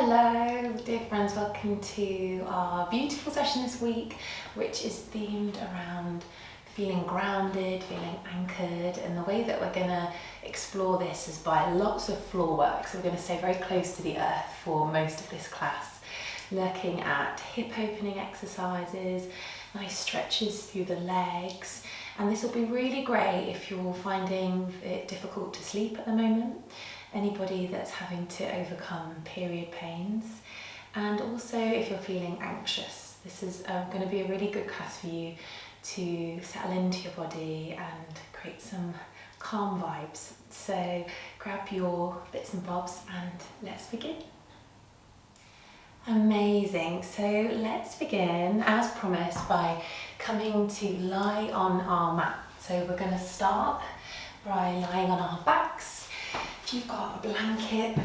Hello dear friends, welcome to our beautiful session this week, which is themed around feeling grounded, feeling anchored, and the way that we're going to explore this is by lots of floor work. So we're going to stay very close to the earth for most of this class, looking at hip opening exercises, nice stretches through the legs, and this will be really great if you're finding it difficult to sleep at the moment, anybody that's having to overcome period pains, and also if you're feeling anxious. This is going to be a really good class for you to settle into your body and create some calm vibes. So grab your bits and bobs and let's begin. Amazing. So let's begin, as promised, by coming to lie on our mat. So we're going to start by lying on our backs. If you've got a blanket,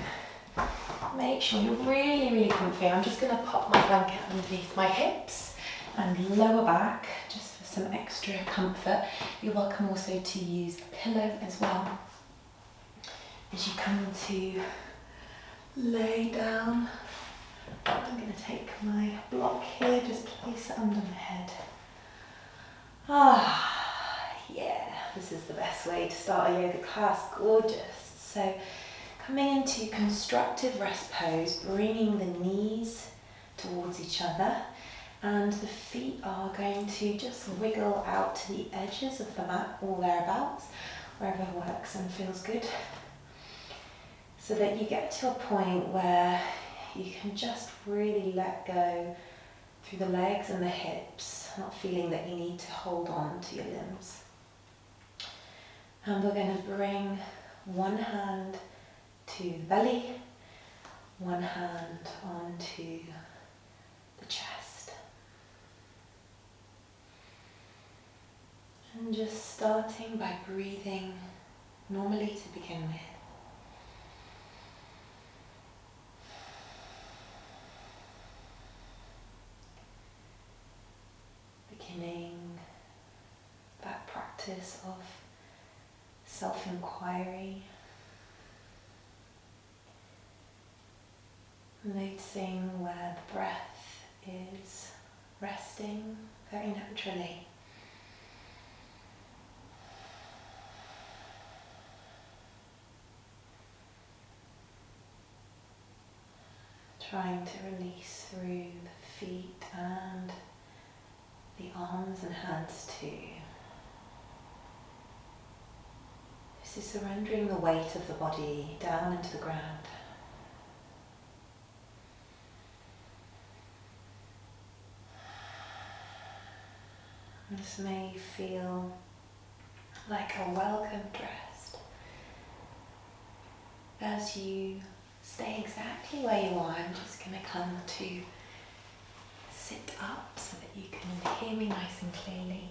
make sure you're really comfy. I'm just going to pop my blanket underneath my hips and lower back just for some extra comfort. You're welcome also to use a pillow as well as you come to lay down. I'm going to take my block here, just place it under my head. Yeah, this is the best way to start a yoga class. Gorgeous. So coming into constructive rest pose, bringing the knees towards each other, and the feet are going to just wiggle out to the edges of the mat or thereabouts, wherever works and feels good, so that you get to a point where you can just really let go through the legs and the hips, not feeling that you need to hold on to your limbs. And we're going to bring one hand to the belly, one hand onto the chest. And just starting by breathing normally to begin with. Beginning that practice of self-inquiry, noticing where the breath is resting very naturally. Trying to release through the feet and the arms and hands too. This is surrendering the weight of the body down into the ground. This may feel like a welcomed rest as you stay exactly where you are. I'm just going to come to sit up so that you can hear me nice and clearly.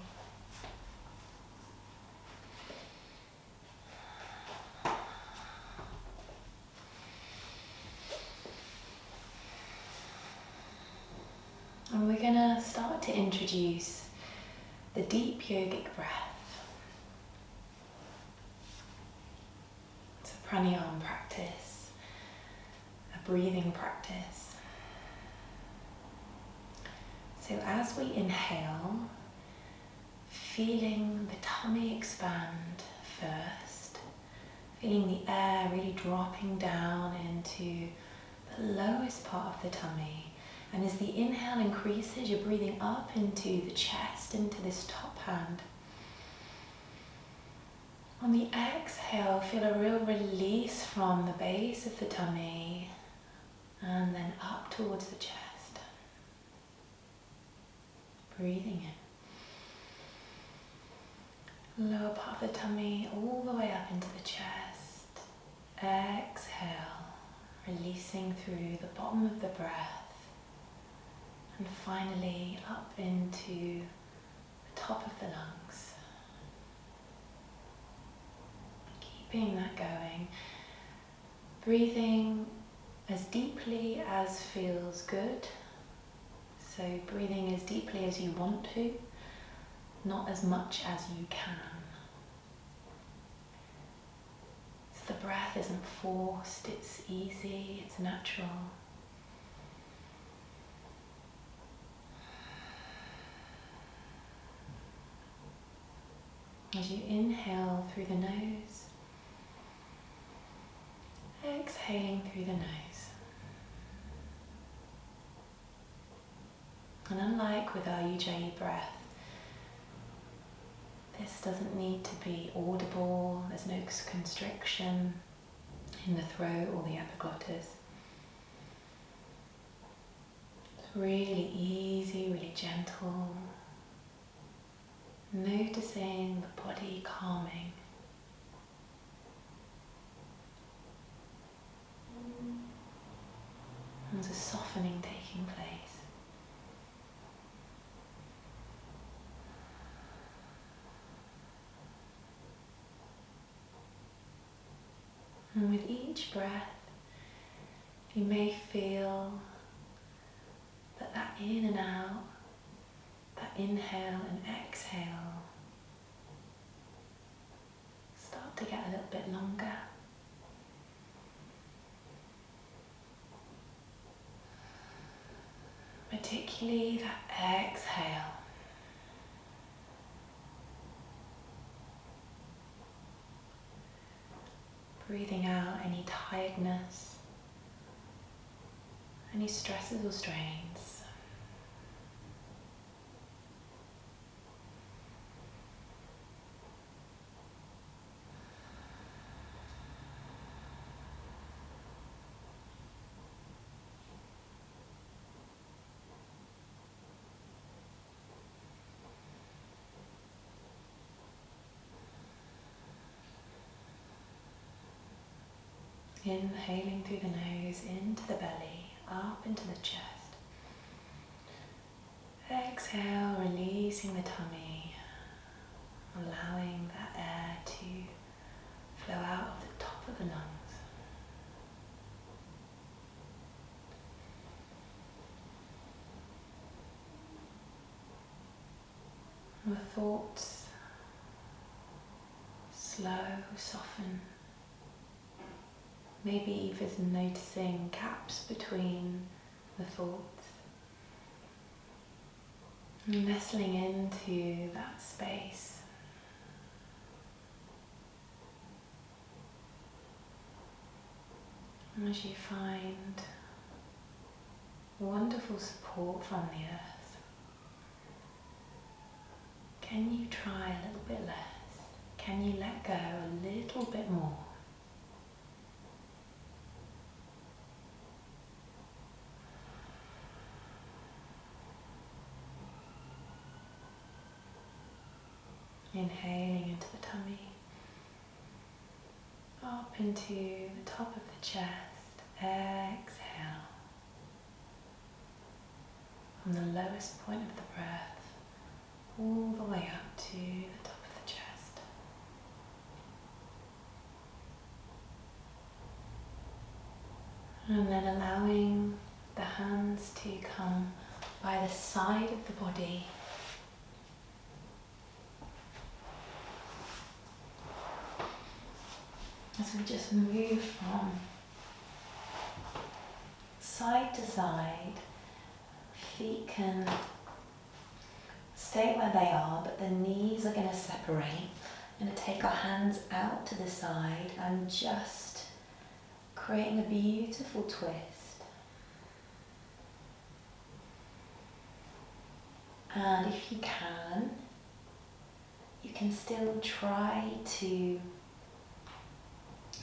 And we're going to start to introduce the deep yogic breath. It's a pranayama practice, a breathing practice. So as we inhale, feeling the tummy expand first, feeling the air really dropping down into the lowest part of the tummy. And as the inhale increases, you're breathing up into the chest, into this top hand. On the exhale, feel a real release from the base of the tummy and then up towards the chest. Breathing in. Lower part of the tummy all the way up into the chest. Exhale, releasing through the bottom of the breath. And finally up into the top of the lungs. Keeping that going. Breathing as deeply as feels good. So breathing as deeply as you want to, not as much as you can. So the breath isn't forced, it's easy, it's natural. As you inhale through the nose, exhaling through the nose. And unlike with our Ujjayi breath, this doesn't need to be audible, there's no constriction in the throat or the epiglottis. It's really easy, really gentle. Noticing the body calming. There's a softening taking place. And with each breath, you may feel that in and out, that inhale and exhale start to get a little bit longer. Particularly that exhale. Breathing out any tiredness, any stresses or strains. Inhaling through the nose into the belly, up into the chest. Exhale, releasing the tummy, allowing that air to flow out of the top of the lungs. The thoughts slow, soften. Maybe even noticing gaps between the thoughts. Nestling into that space. And as you find wonderful support from the earth, can you try a little bit less? Can you let go a little bit more? Inhaling into the tummy, up into the top of the chest, exhale. From the lowest point of the breath, all the way up to the top of the chest. And then allowing the hands to come by the side of the body. As we just move from side to side, feet can stay where they are, but the knees are going to separate. We're going to take our hands out to the side and just creating a beautiful twist. And if you can still try to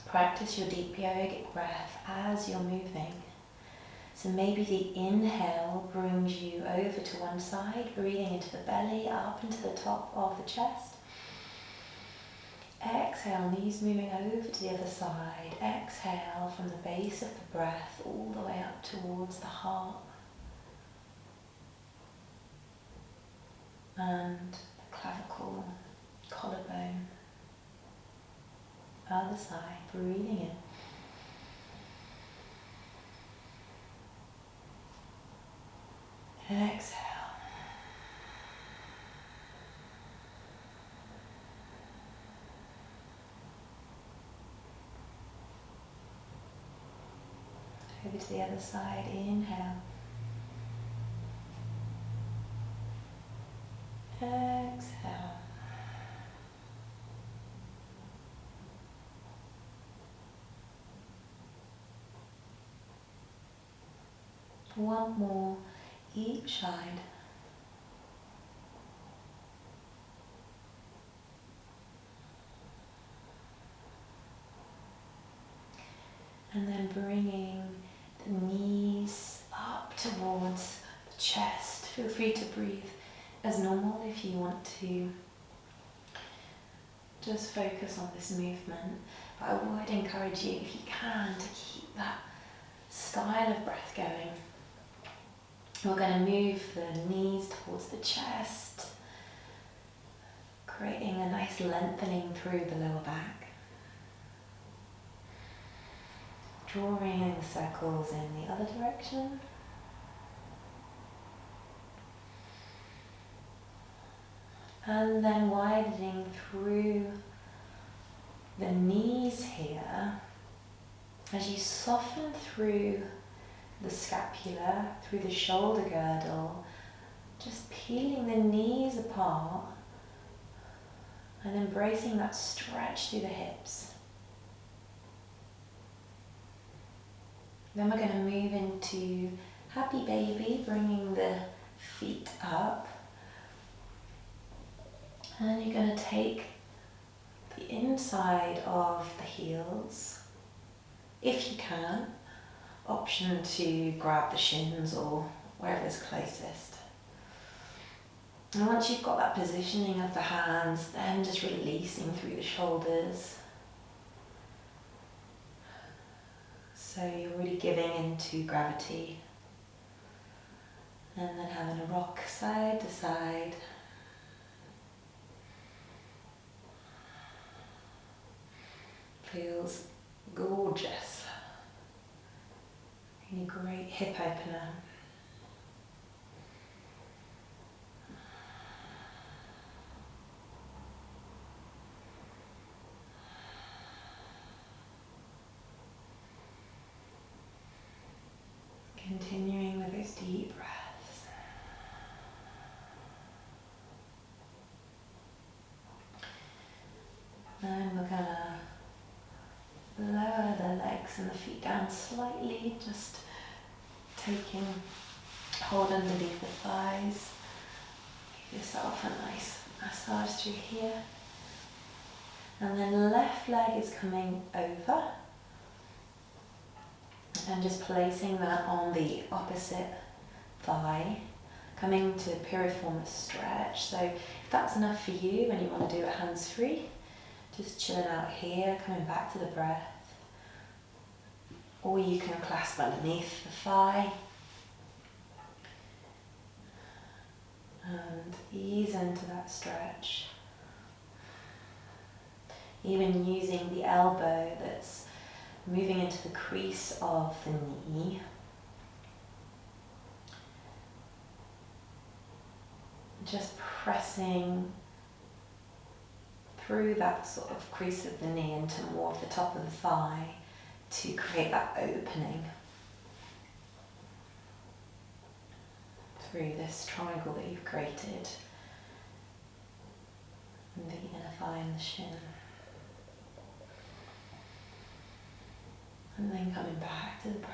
practice your deep yogic breath as you're moving. So maybe the inhale brings you over to one side, breathing into the belly, up into the top of the chest. Exhale, knees moving over to the other side. Exhale from the base of the breath all the way up towards the heart. And the clavicle, collarbone. Other side, breathing in. Exhale. Over to the other side, inhale. Exhale. One more each side. And then bringing the knees up towards the chest. Feel free to breathe as normal if you want to just focus on this movement. But I would encourage you, if you can, to keep that style of breath going. We're going to move the knees towards the chest, creating a nice lengthening through the lower back. Drawing in the circles in the other direction. And then widening through the knees here as you soften through the scapula, through the shoulder girdle, just peeling the knees apart and embracing that stretch through the hips. Then we're going to move into happy baby, bringing the feet up. And you're going to take the inside of the heels, if you can. Option to grab the shins or wherever's closest. And once you've got that positioning of the hands, then just releasing through the shoulders. So you're really giving into gravity. And then having a rock side to side. Feels gorgeous. Really great hip opener. Continuing with those deep breaths. Then we're gonna lower the legs and the feet down slightly, just taking hold underneath the thighs. Give yourself a nice massage through here. And then left leg is coming over. And just placing that on the opposite thigh, coming to piriformis stretch. So if that's enough for you and you want to do it hands-free, just chilling out here, coming back to the breath. Or you can clasp underneath the thigh. And ease into that stretch. Even using the elbow that's moving into the crease of the knee. Just pressing through that sort of crease of the knee into more of the top of the thigh to create that opening through this triangle that you've created in the inner thigh and the shin. And then coming back to the breath.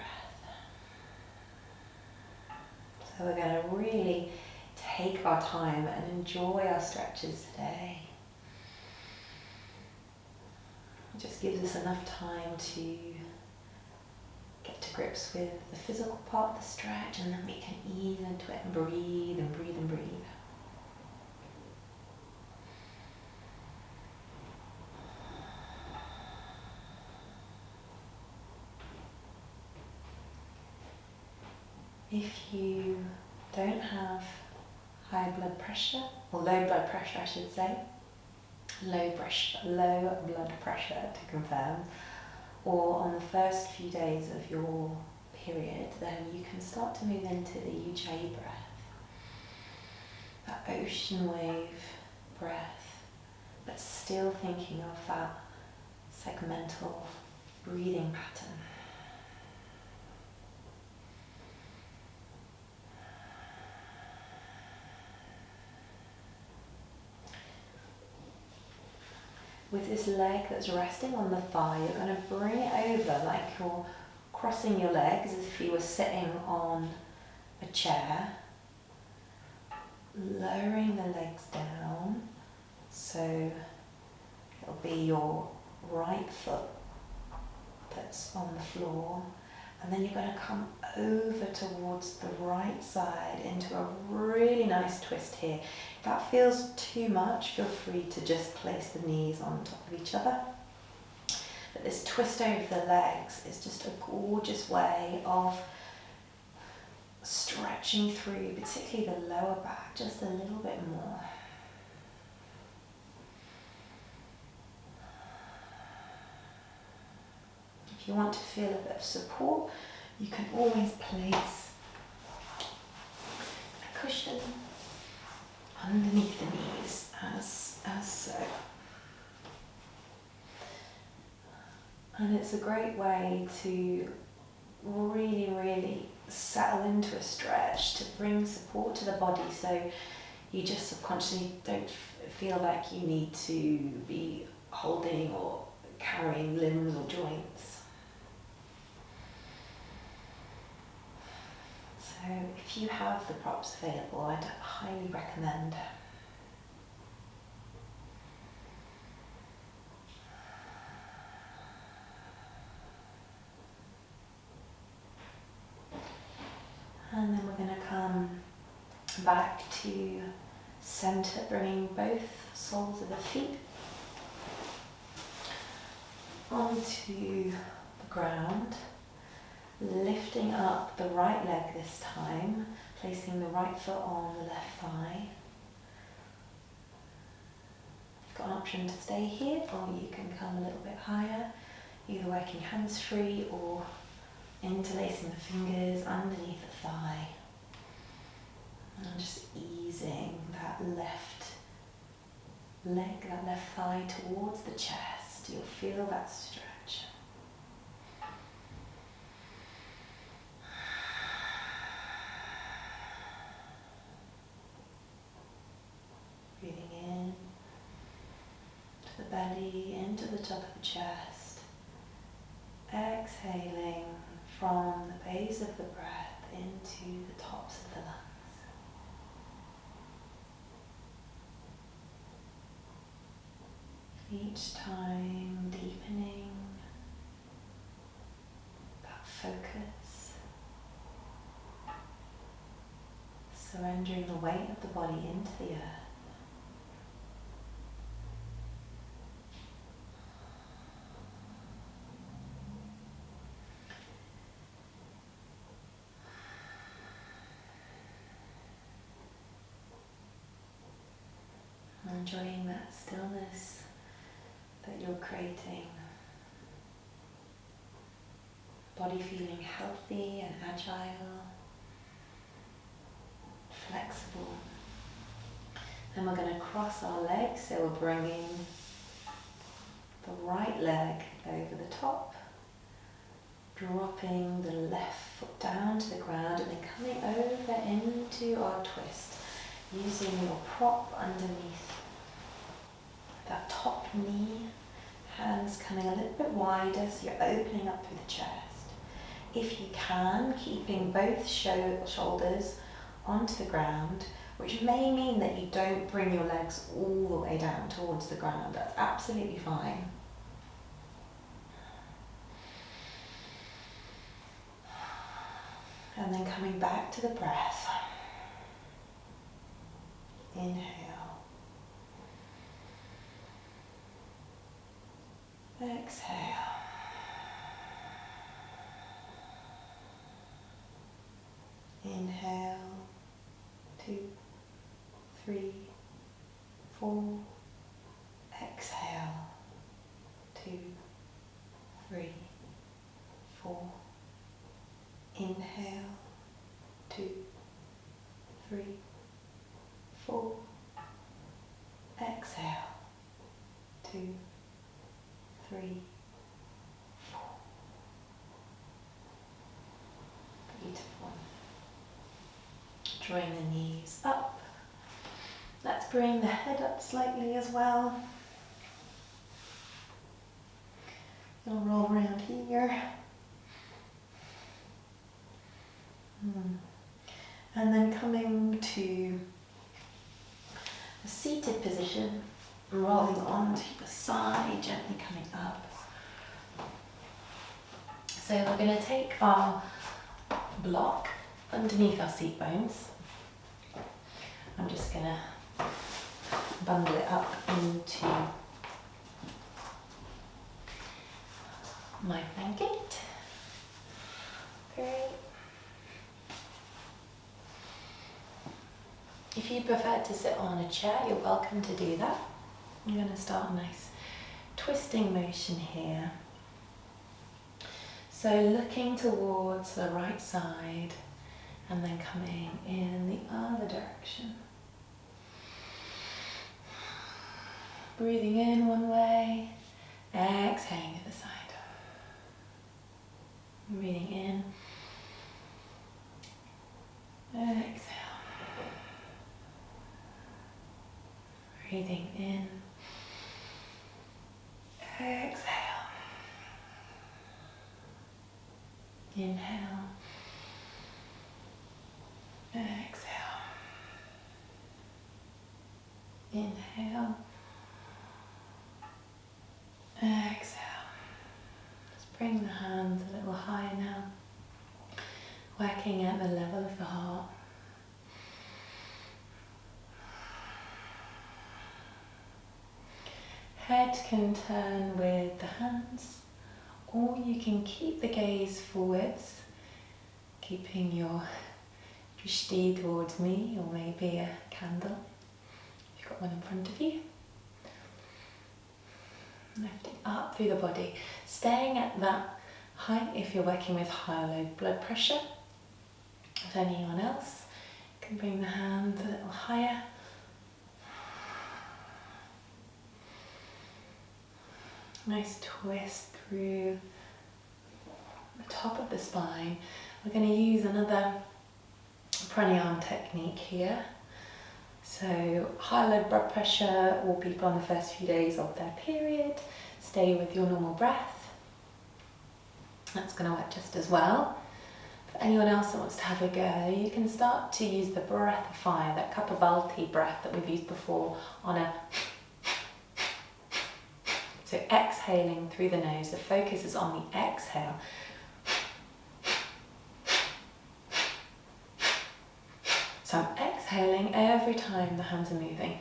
So we're going to really take our time and enjoy our stretches today. It just gives us enough time to get to grips with the physical part of the stretch, and then we can ease into it and breathe and breathe and breathe. If you don't have high blood pressure, or low blood pressure I should say, low blood pressure to confirm, or on the first few days of your period, then you can start to move into the Ujjayi breath, that ocean wave breath, but still thinking of that segmental breathing pattern. With this leg that's resting on the thigh, you're going to bring it over like you're crossing your legs as if you were sitting on chair, lowering the legs down, so it'll be your right foot that's on the floor, and then you're going to come over towards the right side into a really nice twist here. If that feels too much, feel free to just place the knees on top of each other. But this twist over the legs is just a gorgeous way of stretching through, particularly the lower back, just a little bit more. If you want to feel a bit of support, you can always place a cushion underneath the knees as so. And it's a great way to really settle into a stretch, to bring support to the body, so you just subconsciously don't feel like you need to be holding or carrying limbs or joints. So if you have the props available, I'd highly recommend. And then we're going to come back to center, bringing both soles of the feet onto the ground, lifting up the right leg this time, placing the right foot on the left thigh. You've got an option to stay here, or you can come a little bit higher, either working hands free or interlacing the fingers underneath the thigh. And just easing that left leg, that left thigh towards the chest. You'll feel that stretch. Breathing in to the belly, into the top of the chest. Exhaling from the base of the breath into the tops of the lungs. Each time deepening that focus, surrendering the weight of the body into the earth. Enjoying that stillness that you're creating. Body feeling healthy and agile, flexible. Then we're going to cross our legs, so we're bringing the right leg over the top, dropping the left foot down to the ground, and then coming over into our twist, using your prop underneath that top knee, hands coming a little bit wider so you're opening up through the chest. If you can, keeping both shoulders onto the ground, which may mean that you don't bring your legs all the way down towards the ground. That's absolutely fine. And then coming back to the breath. Inhale. Exhale. Inhale. 2, 3, 4. Exhale. 2, 3, 4. Inhale. 2, 3, 4. Exhale. 2, 3, 4. Beautiful. Drawing the knees up. Let's bring the head up slightly as well. You'll roll around here. And then coming to a seated position, rolling onto the side, gently coming up. So we're going to take our block underneath our seat bones. I'm just going to bundle it up into my blanket. Great. If you prefer to sit on a chair, you're welcome to do that. I'm going to start a nice twisting motion here. So looking towards the right side and then coming in the other direction. Breathing in one way, exhaling the other side. Breathing in, exhale. Breathing in, exhale. Inhale, exhale. Inhale, exhale. Just bring the hands a little higher now, working at the level of the heart. Head can turn with the hands, or you can keep the gaze forwards, keeping your drishti towards me, or maybe a candle, if you've got one in front of you. Lifting up through the body, staying at that height if you're working with high or low blood pressure. If anyone else, you can bring the hands a little higher. Nice twist through the top of the spine. We're going to use another pranayama technique here. So high low blood pressure will people on the first few days of their period. Stay with your normal breath. That's going to work just as well. For anyone else that wants to have a go, you can start to use the breath of fire, that Kapalbhati breath that we've used before on a... So exhaling through the nose, the focus is on the exhale. So I'm exhaling every time the hands are moving.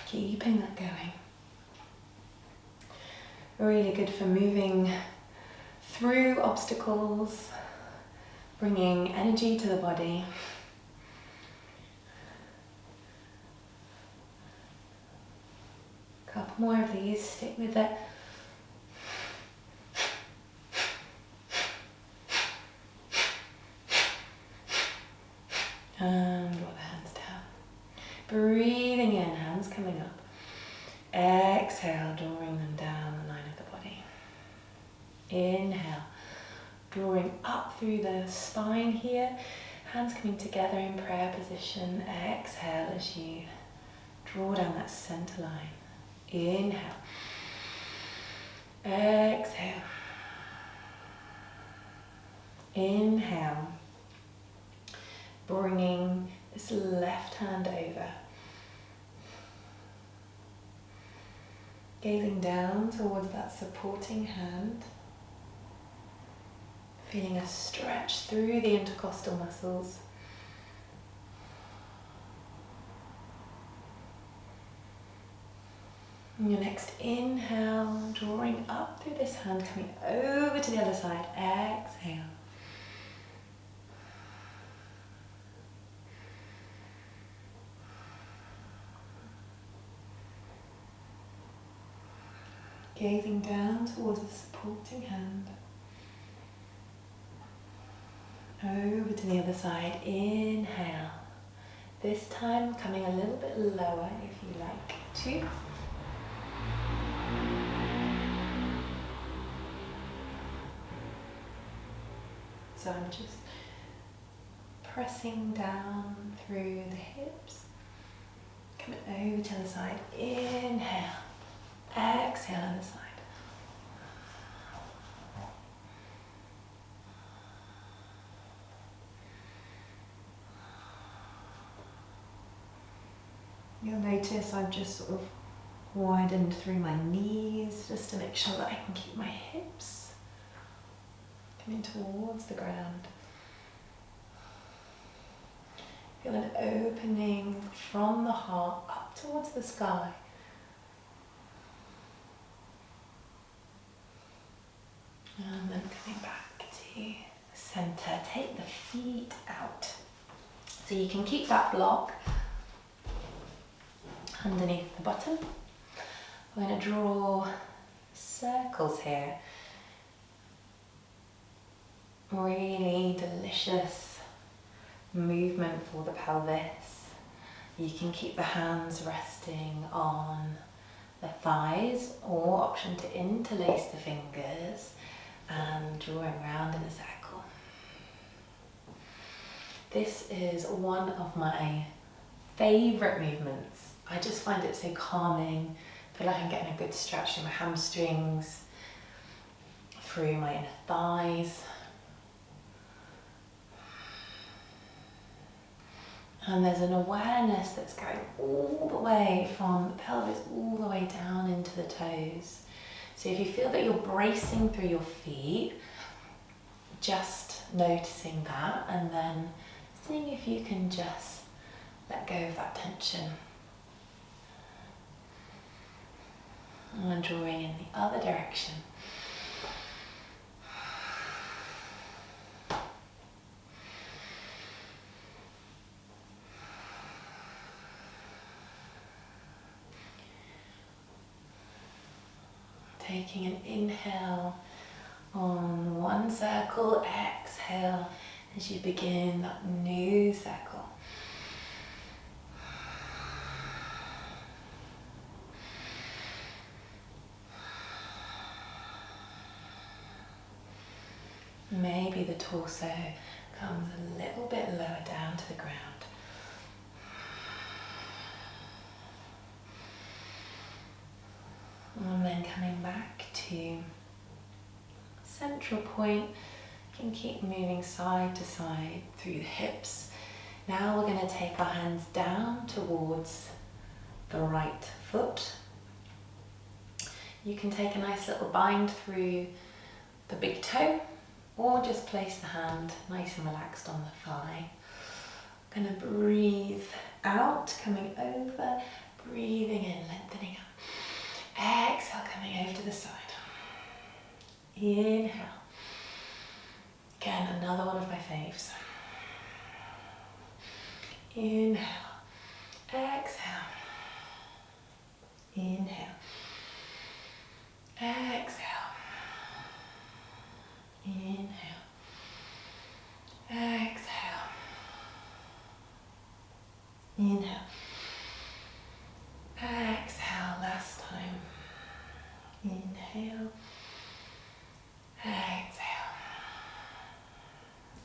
Keeping that going. Really good for moving through obstacles, bringing energy to the body. A couple more of these, stick with it. And draw the hands down. Breathing in, hands coming up. Exhale, drawing them down the line of the body. Inhale, drawing up through the spine here. Hands coming together in prayer position. Exhale as you draw down that center line. Inhale. Exhale. Inhale. Bringing this left hand over. Gazing down towards that supporting hand. Feeling a stretch through the intercostal muscles. And your next inhale, drawing up through this hand, coming over to the other side. Exhale. Gazing down towards the supporting hand. Over to the other side. Inhale. This time coming a little bit lower if you like to. So I'm just pressing down through the hips, coming over to the side. Inhale, exhale on the side. You'll notice I've just sort of widened through my knees just to make sure that I can keep my hips coming towards the ground. Feel an opening from the heart up towards the sky. And then coming back to the center. Take the feet out. So you can keep that block underneath the bottom. We're going to draw circles here. Really delicious movement for the pelvis. You can keep the hands resting on the thighs, or option to interlace the fingers and drawing around in a circle. This is one of my favourite movements. I just find it so calming. I feel like I'm getting a good stretch through my hamstrings, through my inner thighs. And there's an awareness that's going all the way from the pelvis all the way down into the toes. So if you feel that you're bracing through your feet, just noticing that and then seeing if you can just let go of that tension. And drawing in the other direction. Taking an inhale on one circle, exhale as you begin that new circle. Maybe the torso comes a little bit lower down to the ground. And then coming back to central point, you can keep moving side to side through the hips. Now we're going to take our hands down towards the right foot. You can take a nice little bind through the big toe, or just place the hand nice and relaxed on the thigh. I'm going to breathe out, coming over, breathing in, lengthening up. Exhale, coming over to the side. Inhale. Again, another one of my faves. Inhale. Exhale. Inhale. Exhale. Inhale. Exhale. Inhale. Exhale, last time. Inhale. Exhale.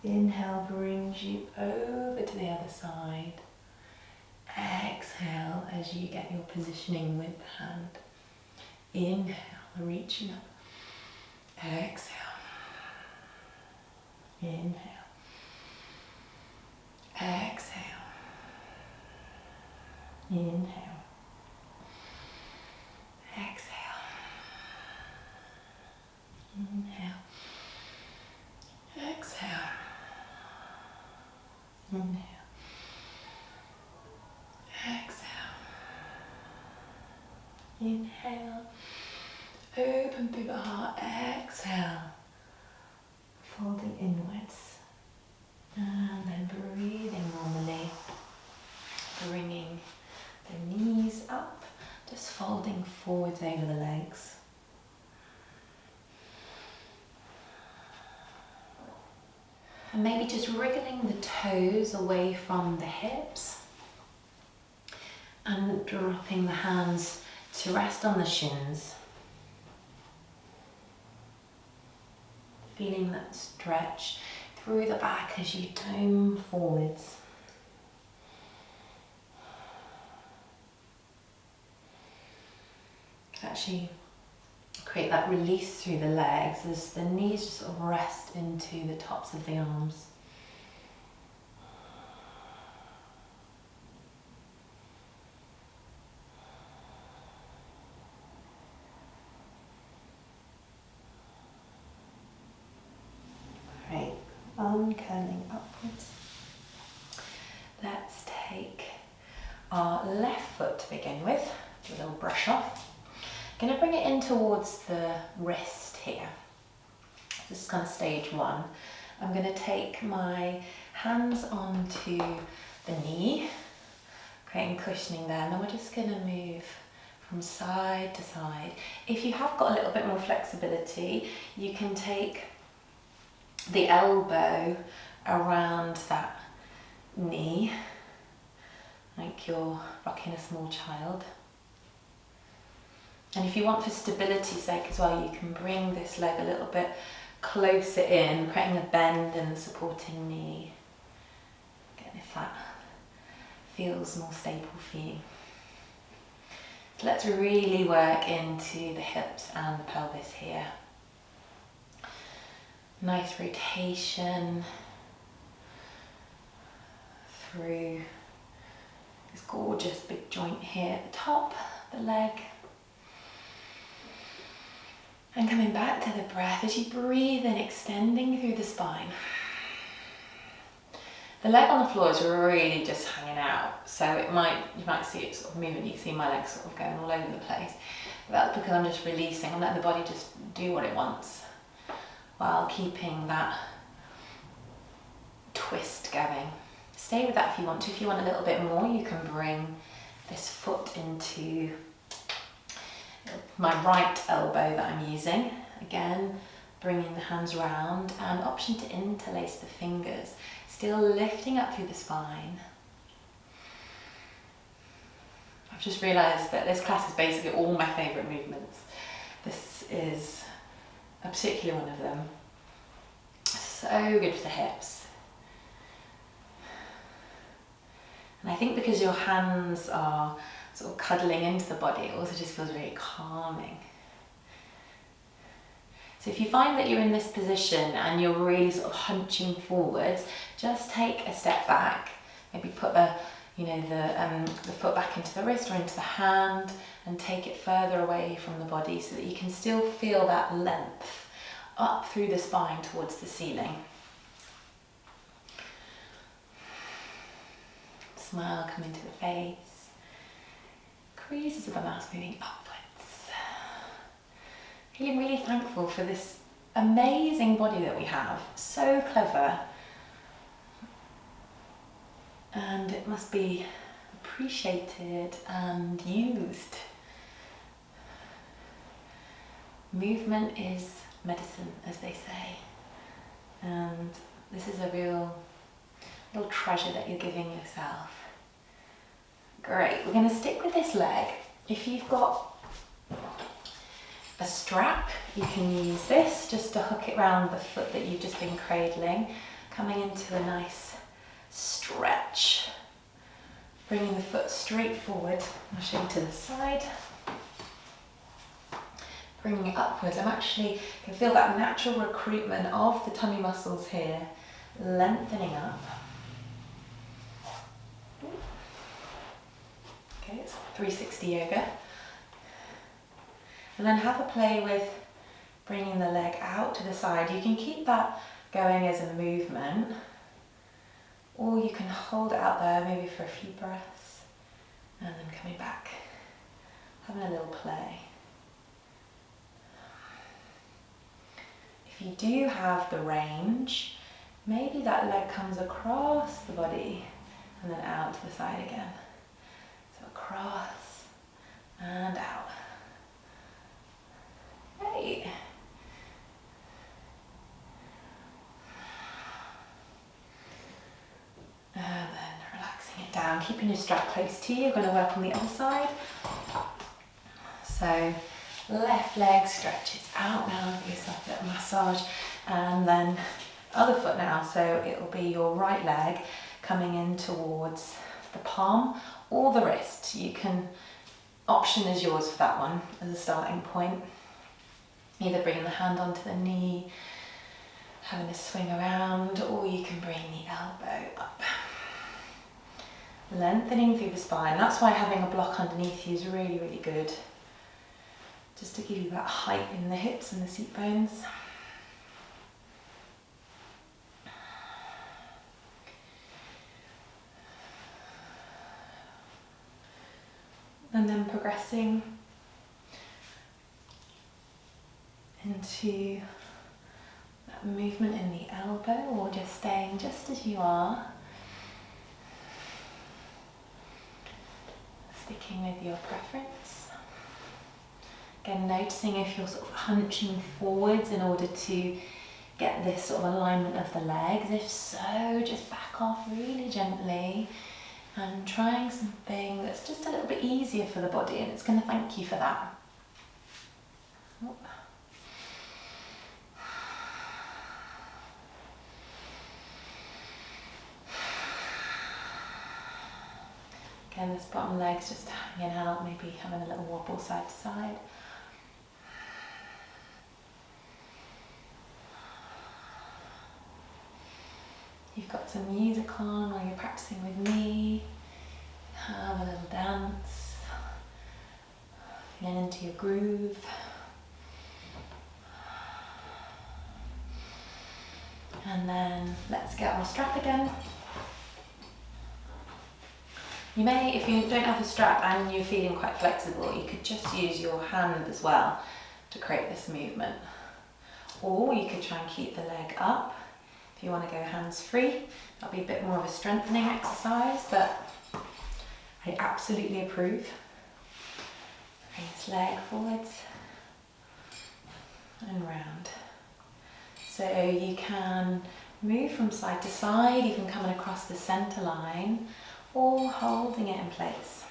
Inhale brings you over to the other side. Exhale as you get your positioning with the hand. Inhale, reaching up. Exhale. Inhale. Exhale. Inhale. Exhale. Inhale. Exhale. Inhale. Exhale. Inhale. Open through the heart. Exhale. Folding inwards. And then breathing normally. Bringing the knees up. Just folding forwards over the legs. And maybe just wriggling the toes away from the hips. And dropping the hands to rest on the shins. Feeling that stretch through the back as you dome forwards. Actually create that release through the legs as the knees just sort of rest into the tops of the arms. Great, curling upwards. Let's take our left foot to begin with, do a little brush off. Going to bring it in towards the wrist here. This is kind of stage one. I'm going to take my hands onto the knee, creating cushioning there, and then we're just going to move from side to side. If you have got a little bit more flexibility, you can take the elbow around that knee, like you're rocking a small child. And if you want, for stability's sake as well, you can bring this leg a little bit closer in, creating a bend in the supporting knee. Again, if that feels more stable for you. So let's really work into the hips and the pelvis here. Nice rotation through this gorgeous big joint here at the top, the leg. And coming back to the breath as you breathe in, extending through the spine. The leg on the floor is really just hanging out, so you might see it sort of moving. You can see my legs sort of going all over the place. But that's because I'm just releasing. I'm letting the body just do what it wants while keeping that twist going. Stay with that if you want to. If you want a little bit more, you can bring this foot into my right elbow that I'm using. Again, bringing the hands round, and option to interlace the fingers. Still lifting up through the spine. I've just realised that this class is basically all my favourite movements. This is a particular one of them. So good for the hips. And I think because your hands are sort of cuddling into the body, it also just feels really calming. So if you find that you're in this position and you're really sort of hunching forwards, just take a step back. Maybe put the foot back into the wrist or into the hand, and take it further away from the body so that you can still feel that length up through the spine towards the ceiling. Smile coming to the face. Creases of the mouth moving upwards. Feeling really thankful for this amazing body that we have. So clever. And it must be appreciated and used. Movement is medicine, as they say. And this is a real little treasure that you're giving yourself. Great, we're going to stick with this leg. If you've got a strap, you can use this just to hook it around the foot that you've just been cradling, coming into a nice stretch, bringing the foot straight forward. I'll show you to the side, bringing it upwards. I can feel that natural recruitment of the tummy muscles here, lengthening up. Okay, it's 360 yoga. And then have a play with bringing the leg out to the side. You can keep that going as a movement, or you can hold it out there maybe for a few breaths, and then coming back, having a little play. If you do have the range, maybe that leg comes across the body and then out to the side again. So across and out. Great. And then relaxing it down, keeping your strap close to you. You're going to work on the other side. So left leg stretches out now, give yourself a bit of massage, and then other foot now, so it will be your right leg coming in towards the palm or the wrist. You can, option is yours for that one as a starting point. Either bringing the hand onto the knee, having a swing around, or you can bring the elbow up. Lengthening through the spine. That's why having a block underneath you is really, really good. Just to give you that height in the hips and the seat bones. And then progressing into that movement in the elbow, or just staying just as you are. Sticking with your preference. Again, noticing if you're sort of hunching forwards in order to get this sort of alignment of the legs. If so, just back off really gently and trying something that's just a little bit easier for the body, and it's going to thank you for that. Again, this bottom leg's just hanging out, maybe having a little wobble side to side. You've got some music on while you're practicing with me. Have a little dance. Feeling into your groove. And then let's get our strap again. You may, if you don't have a strap and you're feeling quite flexible, you could just use your hand as well to create this movement. Or you could try and keep the leg up. If you want to go hands free, that'll be a bit more of a strengthening exercise, but I absolutely approve. Bring this leg forwards and round. So you can move from side to side, even coming across the center line, or holding it in place.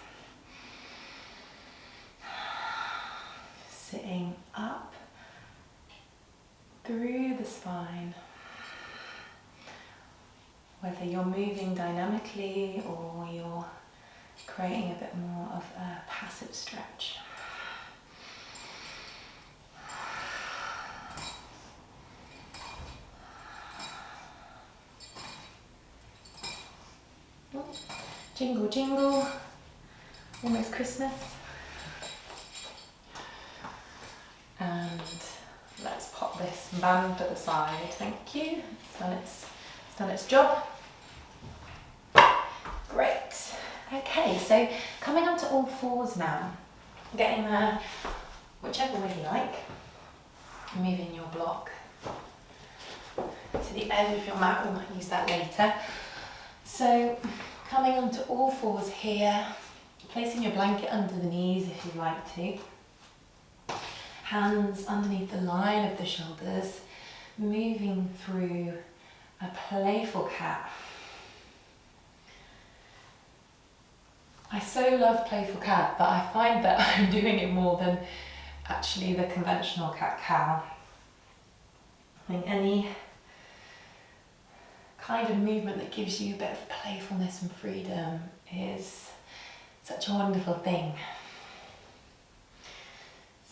Sitting up through the spine. Whether you're moving dynamically or you're creating a bit more of a passive stretch. Jingle, jingle, almost Christmas. And let's pop this band to the side, thank you. It's done its job. Great. Okay, so coming onto all fours now, getting there whichever way you like. Moving your block to the edge of your mat, we might use that later. So coming onto all fours here, placing your blanket under the knees if you'd like to. Hands underneath the line of the shoulders, moving through a playful cat. I so love playful cat, but I find that I'm doing it more than actually the conventional cat-cow. I think any kind of movement that gives you a bit of playfulness and freedom is such a wonderful thing.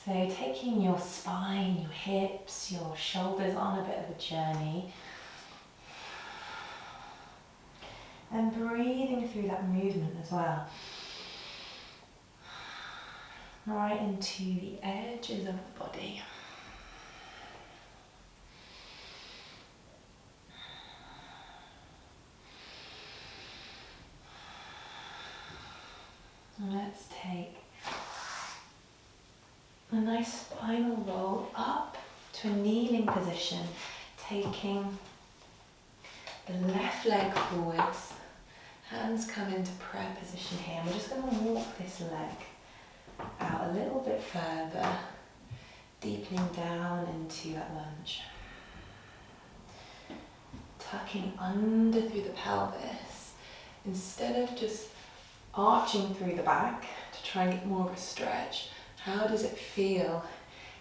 So taking your spine, your hips, your shoulders on a bit of a journey, and breathing through that movement as well. Right into the edges of the body. And let's take a nice spinal roll up to a kneeling position, taking the left leg forwards, hands come into prayer position here. We're just going to walk this leg out a little bit further, deepening down into that lunge. Tucking under through the pelvis, instead of just arching through the back to try and get more of a stretch. How does it feel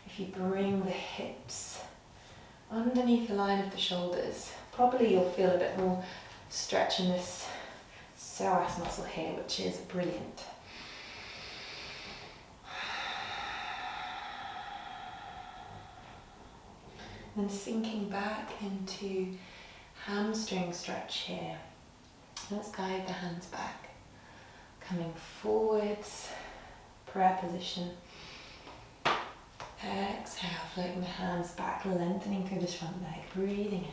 if you bring the hips underneath the line of the shoulders. Probably you'll feel a bit more stretch in this psoas muscle here, which is brilliant. Then sinking back into hamstring stretch here. Let's guide the hands back. Coming forwards, prayer position. Exhale, floating the hands back, lengthening through this front leg, breathing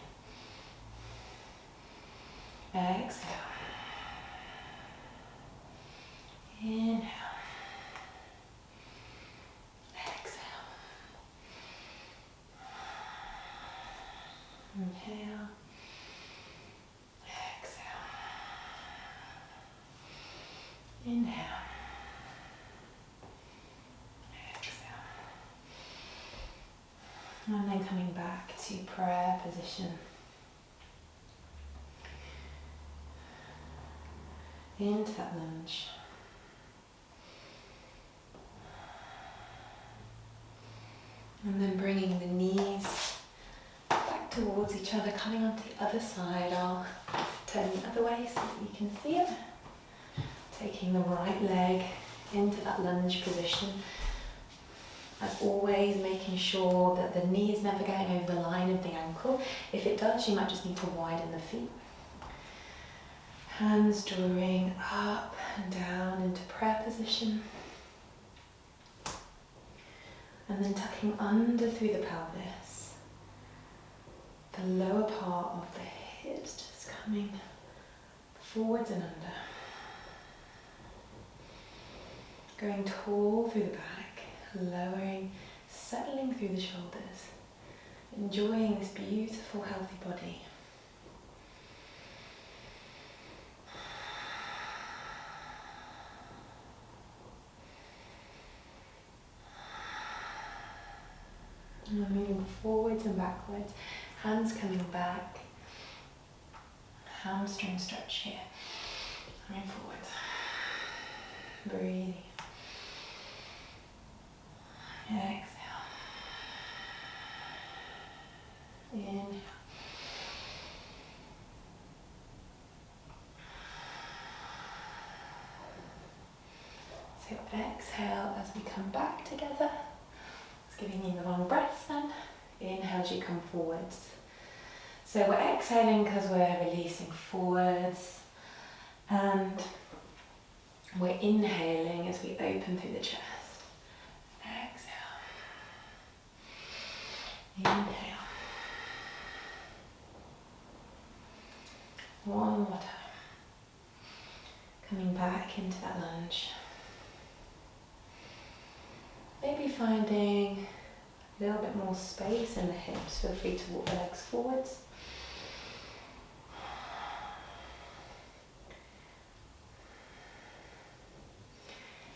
in. Exhale. Inhale. Exhale. Inhale. Exhale. Inhale. Exhale. And then coming back to prayer position. Into that lunge. And then bringing the knees back towards each other, coming onto the other side. I'll turn the other way so that you can see it. Taking the right leg into that lunge position. As always, making sure that the knee is never going over the line of the ankle. If it does, you might just need to widen the feet. Hands drawing up and down into prayer position. And then tucking under through the pelvis. The lower part of the hips just coming forwards and under. Going tall through the back, lowering, settling through the shoulders. Enjoying this beautiful, healthy body. And we're moving forwards and backwards, hands coming back, hamstring stretch here, coming forwards, breathing, exhale, inhale, so exhale as we come back together. Giving you the long breaths then. Inhale as you come forwards. So we're exhaling because we're releasing forwards. And we're inhaling as we open through the chest. Exhale. Inhale. One more time. Coming back into that lunge. Maybe finding a little bit more space in the hips. Feel free to walk the legs forwards.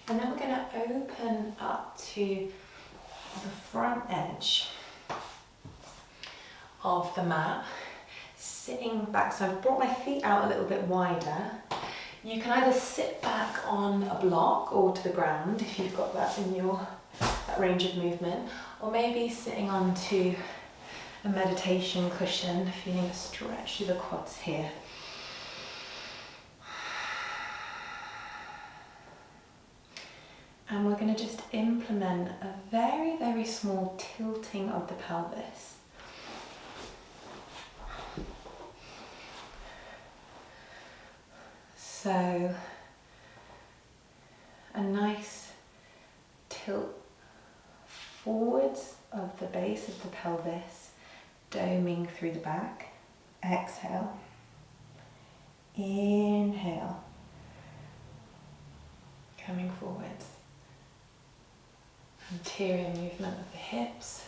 And then we're going to open up to the front edge of the mat, sitting back. So I've brought my feet out a little bit wider. You can either sit back on a block or to the ground if you've got that in your range of movement, or maybe sitting onto a meditation cushion, feeling a stretch through the quads here. And we're going to just implement a very, very small tilting of the pelvis. So a nice tilt forwards of the base of the pelvis, doming through the back. Exhale. Inhale. Coming forwards. Anterior movement of the hips,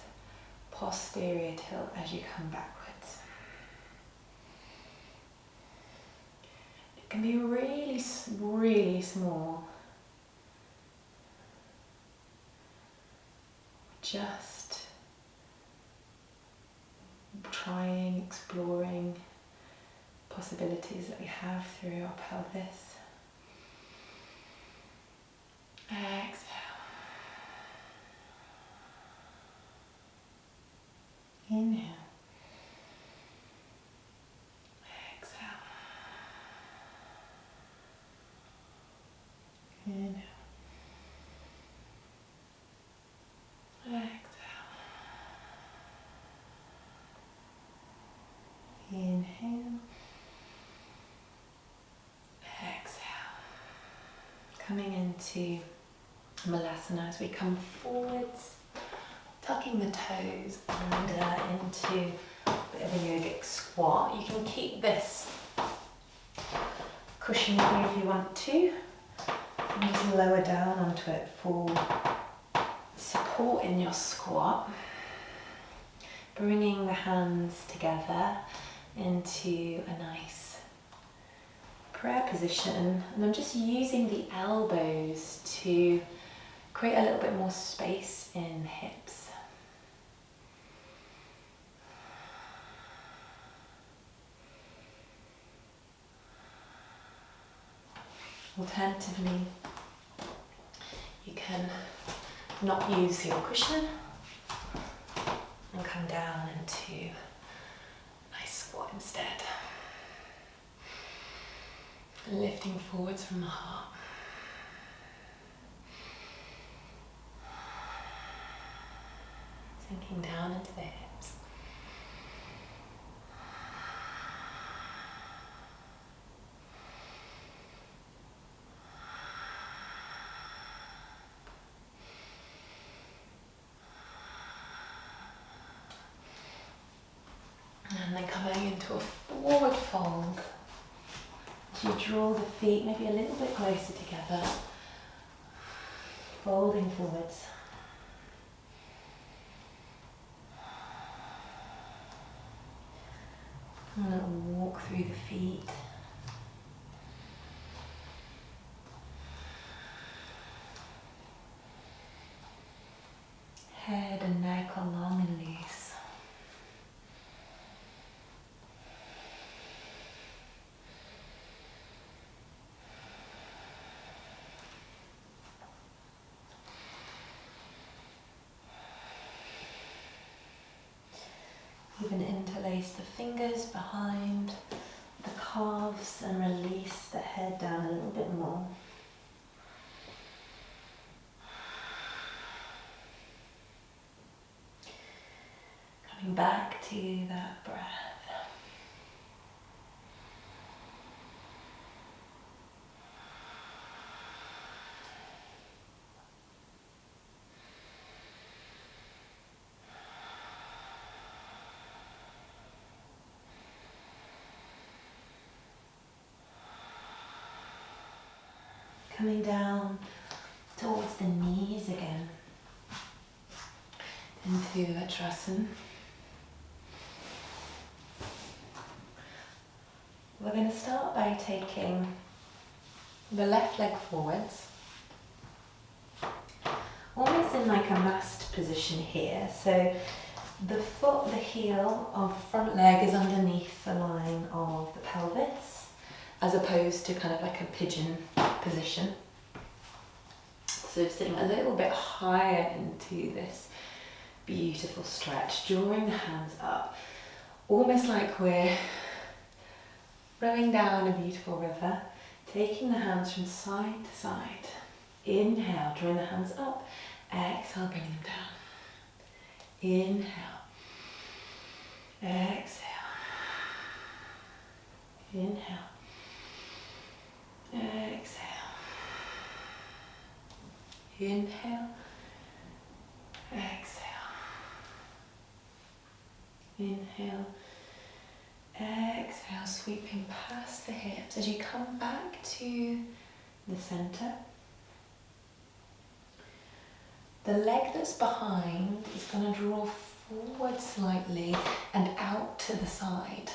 posterior tilt as you come backwards. It can be really, really small. Just trying, exploring possibilities that we have through our pelvis. Exhale. Inhale. coming into Malasana as we come forwards, tucking the toes under into a bit of a yogic squat. You can keep this cushion here if you want to, and just lower down onto it for support in your squat. Bringing the hands together into a nice prayer position, and I'm just using the elbows to create a little bit more space in the hips. Alternatively, you can not use your cushion and come down into a nice squat instead. Lifting forwards from the heart. Sinking down into the hips. And then coming into a forward fold. As you draw the feet maybe a little bit closer together, folding forwards. And a little walk through the feet. Head and neck are long and loose. You can interlace the fingers behind the calves and release the head down a little bit more. Coming back to that breath. Coming down towards the knees again, into Vajrasana. We're going to start by taking the left leg forwards, almost in like a mast position here. So the foot, the heel of the front leg is underneath the line of the pelvis, as opposed to kind of like a pigeon position. So sitting a little bit higher into this beautiful stretch, drawing the hands up, almost like we're rowing down a beautiful river, taking the hands from side to side. Inhale, drawing the hands up. Exhale, bringing them down. Inhale. Exhale. Inhale. Exhale. Inhale. Exhale. Inhale. Exhale, sweeping past the hips as you come back to the center. The leg that's behind is going to draw forward slightly and out to the side.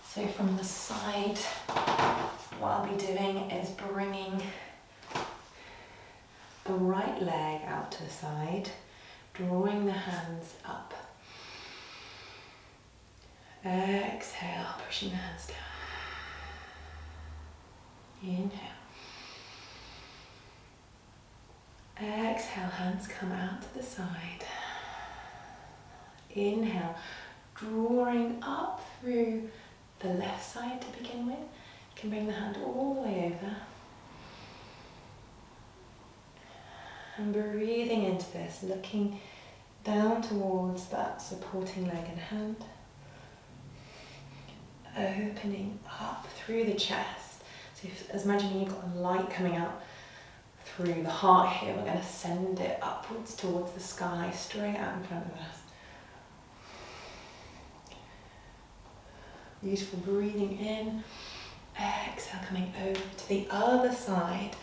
So from the side, what I'll be doing is bringing the right leg out to the side, drawing the hands up. Exhale, pushing the hands down. Inhale. Exhale, hands come out to the side. Inhale, drawing up through the left side to begin with. You can bring the hand all the way over. And breathing into this, looking down towards that supporting leg and hand. Opening up through the chest. So imagine you've got a light coming out through the heart here. We're going to send it upwards towards the sky, straight out in front of us. Beautiful breathing in. Exhale, coming over to the other side.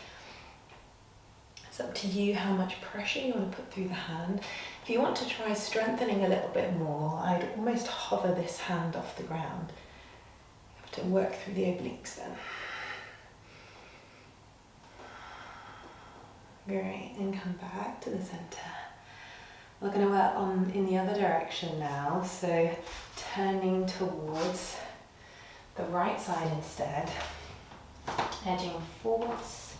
It's up to you how much pressure you want to put through the hand. If you want to try strengthening a little bit more, I'd almost hover this hand off the ground. You have to work through the obliques then. Great, and come back to the center. We're going to work in the other direction now, so turning towards the right side instead, edging forwards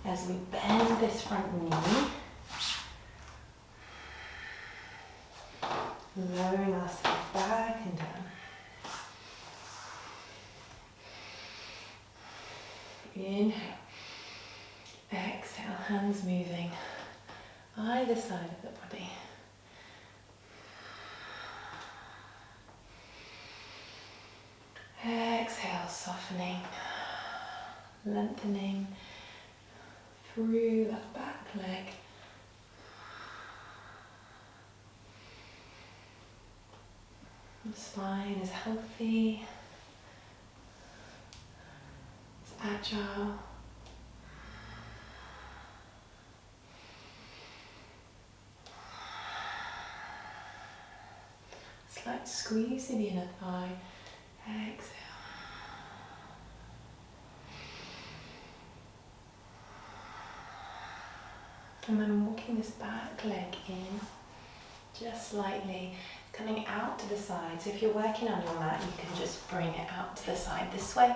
as we bend this front knee, lowering ourselves back and down. Inhale, exhale, hands moving either side of the body. Exhale, softening, lengthening through that back leg. The spine is healthy, it's agile. Slight squeeze in the inner thigh. Exhale. And then walking this back leg in, just slightly, coming out to the side. So if you're working on your mat, you can just bring it out to the side this way.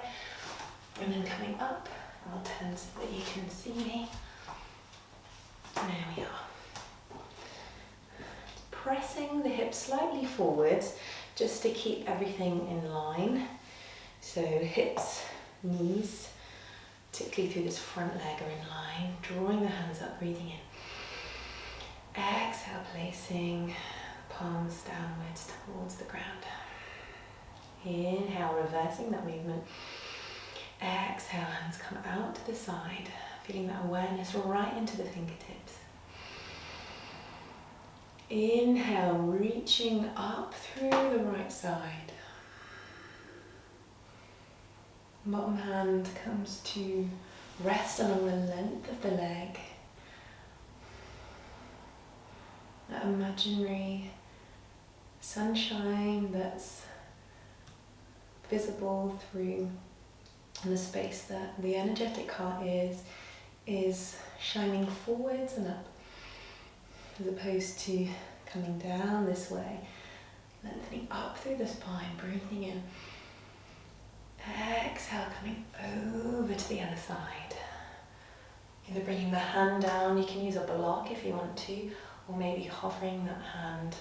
And then coming up, I'll turn so that you can see me. There we are. Pressing the hips slightly forwards, just to keep everything in line. So hips, knees, particularly through this front leg are in line. Drawing the hands up, breathing in. Exhale, placing palms downwards towards the ground. Inhale, reversing that movement. Exhale, hands come out to the side, feeling that awareness right into the fingertips. Inhale, reaching up through the right side. Bottom hand comes to rest along the length of the leg. That imaginary sunshine that's visible through the space that the energetic heart is shining forwards and up, as opposed to coming down this way, lengthening up through the spine, breathing in. Exhale, coming over to the other side. Either bringing the hand down, you can use a block if you want to, or maybe hovering that hand,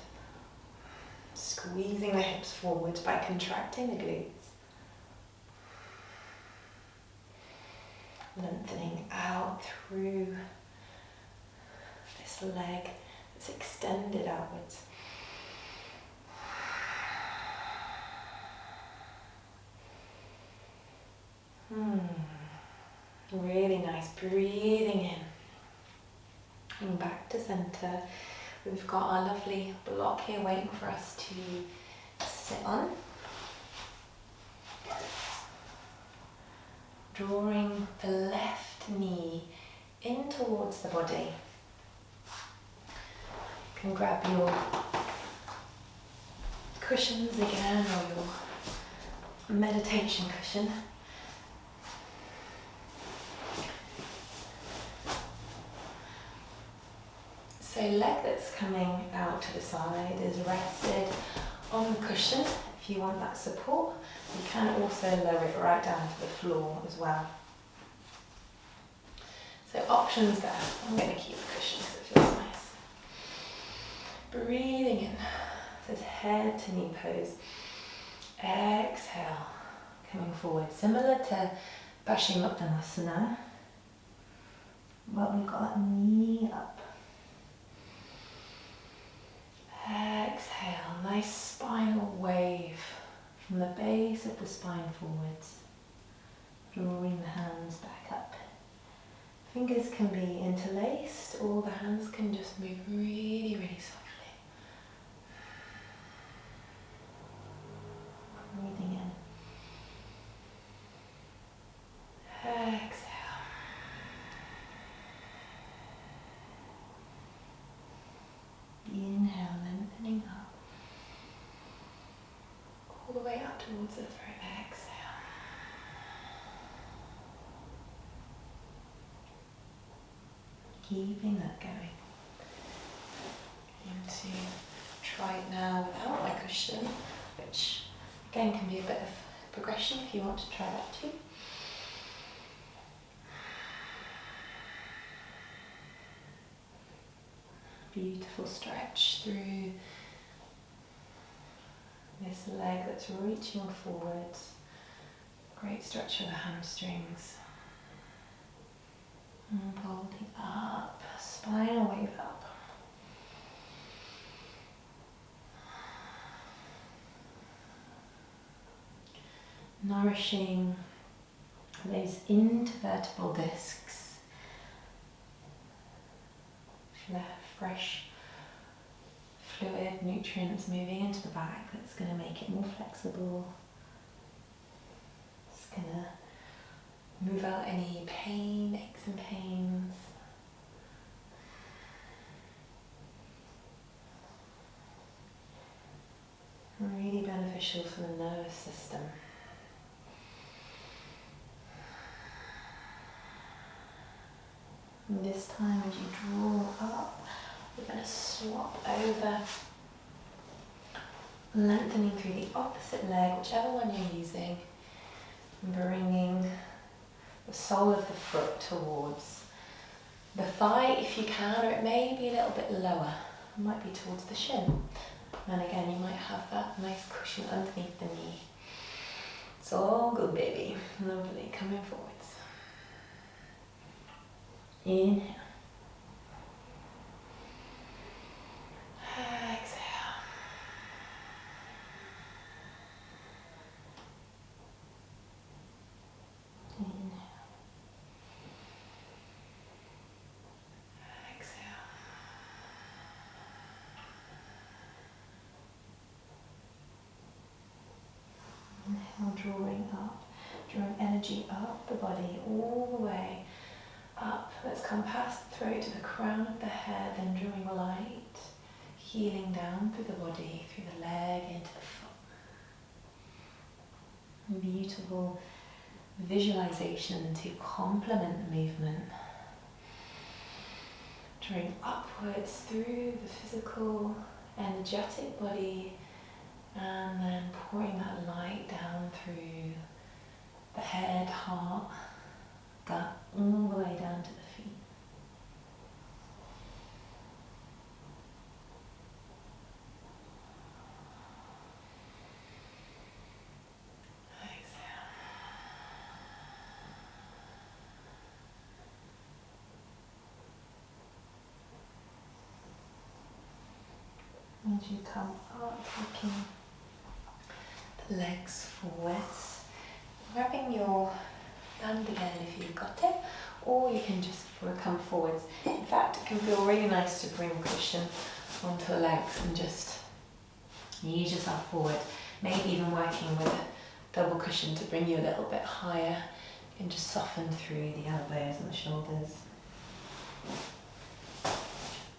squeezing the hips forwards by contracting the glutes. Lengthening out through this leg that's extended outwards. Really nice. Breathing in. And back to center. We've got our lovely block here waiting for us to sit on. Drawing the left knee in towards the body. You can grab your cushions again, or your meditation cushion. So leg that's coming out to the side is rested on the cushion. If you want that support, you can also lower it right down to the floor as well. So options there. I'm going to keep the cushion because it feels nice. Breathing in. This is head to knee pose. Exhale, coming forward. Similar to Paschimottanasana, but we've got that knee up. Exhale, nice spinal wave from the base of the spine forwards, drawing the hands back up, Fingers can be interlaced or the hands can just move really, really softly. Breathing in. Exhale. Inhale, lengthening up. All the way up towards the throat. Exhale. Keeping that going. I'm going to try it now without my cushion, which again can be a bit of progression if you want to try that too. Beautiful stretch through this leg that's reaching forwards. Great stretch of the hamstrings. And holding up, spinal wave up. Nourishing those intervertebral discs. Fresh fluid, nutrients moving into the back that's going to make it more flexible. It's going to move out any pain, aches and pains. Really beneficial for the nervous system. And this time as you draw up, we're going to swap over, lengthening through the opposite leg, whichever one you're using, and bringing the sole of the foot towards the thigh if you can, or it may be a little bit lower, it might be towards the shin. And again, you might have that nice cushion underneath the knee. It's all good, baby. Lovely, coming forwards. Inhale. Exhale. Inhale. Exhale. Inhale, drawing energy up the body all the way up. Let's come past the throat to the crown of the head, then drawing light, healing down through the body, through the leg, into the foot. Beautiful visualization to complement the movement. Drawing upwards through the physical, energetic body, and then pouring that light down through the head, heart, gut, all the way down to the feet. Exhale. As you come up, taking the legs forwards, grabbing your band again if you've got it, or you can just come forwards. In fact, it can feel really nice to bring cushion onto the legs and just ease yourself forward. Maybe even working with a double cushion to bring you a little bit higher. You can just soften through the elbows and the shoulders.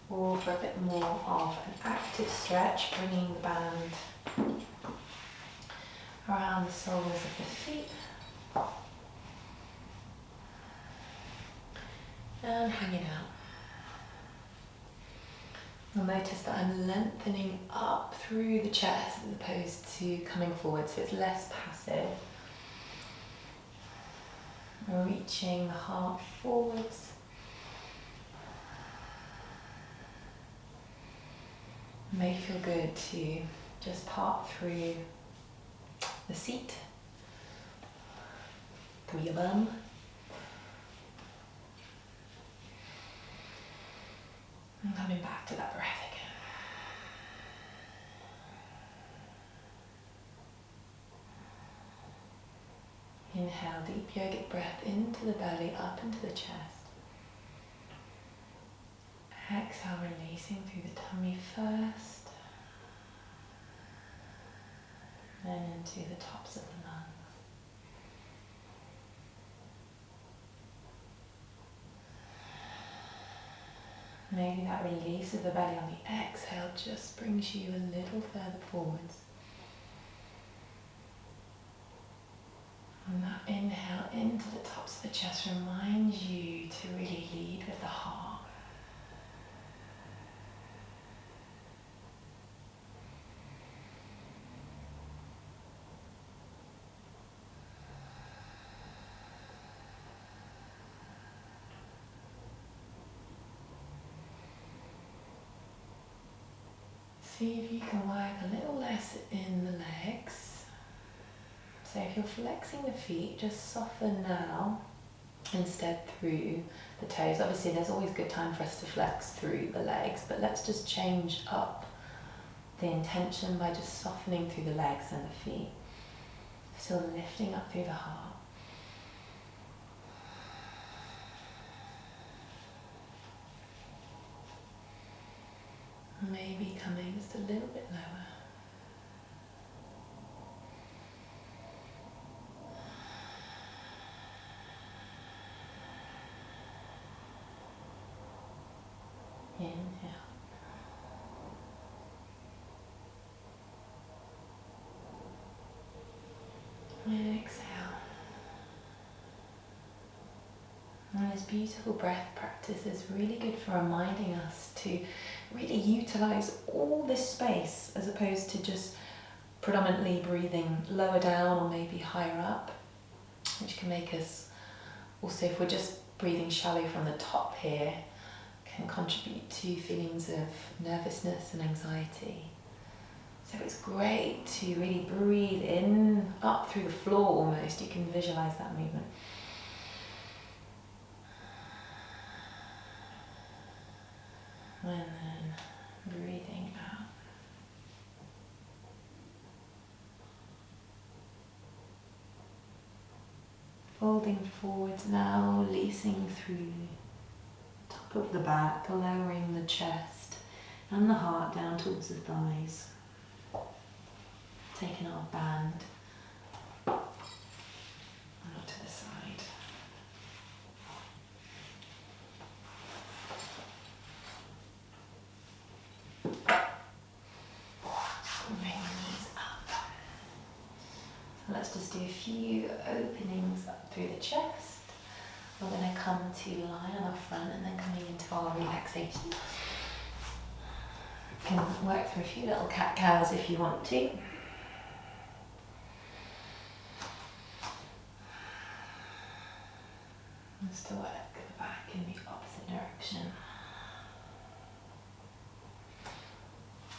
Or for a bit more of an active stretch, bringing the band around the soles of the feet. And hang it out. You'll notice that I'm lengthening up through the chest as opposed to coming forward, so it's less passive. Reaching the heart forwards. It may feel good to just part through the seat, through your bum. And coming back to that breath again. Inhale, deep yogic breath into the belly, up into the chest. Exhale, releasing through the tummy first, then into the tops of the lungs. Maybe that release of the belly on the exhale just brings you a little further forwards. And that inhale into the tops of the chest reminds you to really lead with the heart. See if you can work a little less in the legs. So if you're flexing the feet, just soften now instead through the toes. Obviously there's always a good time for us to flex through the legs, but let's just change up the intention by just softening through the legs and the feet. Still lifting up through the heart. Maybe coming just a little bit lower. Inhale. Exhale. And this beautiful breath practice is really good for reminding us to really utilize all this space as opposed to just predominantly breathing lower down or maybe higher up, which can make us also, if we're just breathing shallow from the top here, can contribute to feelings of nervousness and anxiety. So it's great to really breathe in, up through the floor almost. You can visualize that movement. And then breathing out. Folding forwards now, releasing through the top of the back, lowering the chest and the heart down towards the thighs. Taking our band out to the side. Bring the knees up. So let's just do a few openings up through the chest. We're going to come to lie on our front and then coming into our relaxation. You can work through a few little cat-cows if you want to. Just to work the back in the opposite direction.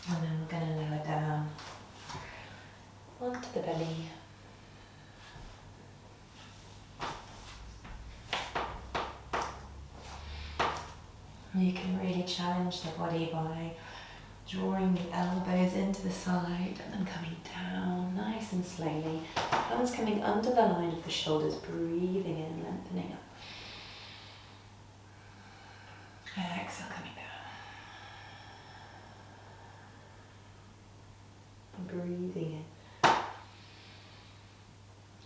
And then we're going to lower down onto the belly. You can really challenge the body by drawing the elbows into the side and then coming down nice and slowly. Thumbs coming under the line of the shoulders, breathing in, lengthening up. Exhale, coming down. Breathing in.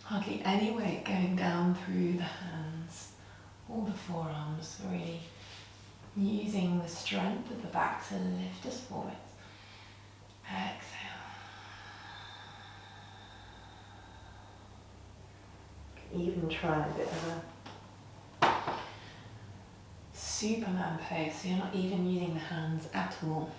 Hardly any weight going down through the hands or the forearms, really using the strength of the back to lift us forward. Exhale. Even try a bit of a Superman pose, so you're not even using the hands at all.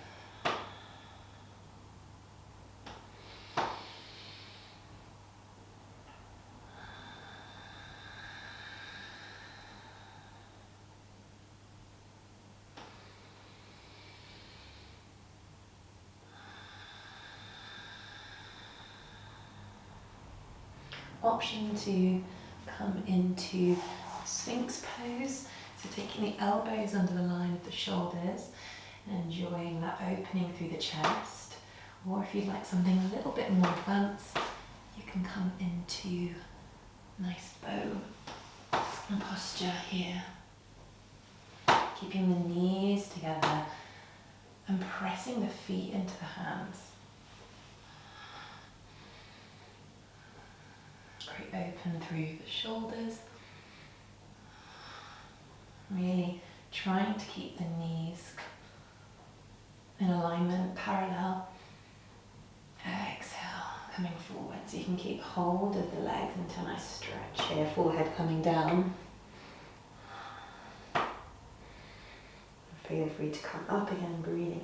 Option to come into Sphinx pose, so taking the elbows under the line of the shoulders and enjoying that opening through the chest. Or if you'd like something a little bit more advanced, you can come into nice bow and posture here. keeping the knees together and pressing the feet into the hands. Great, open through the shoulders. Really trying to keep the knees in alignment, parallel. Exhale, coming forward. So you can keep hold of the legs into a nice stretch here, forehead coming down. Feel free to come up again, breathing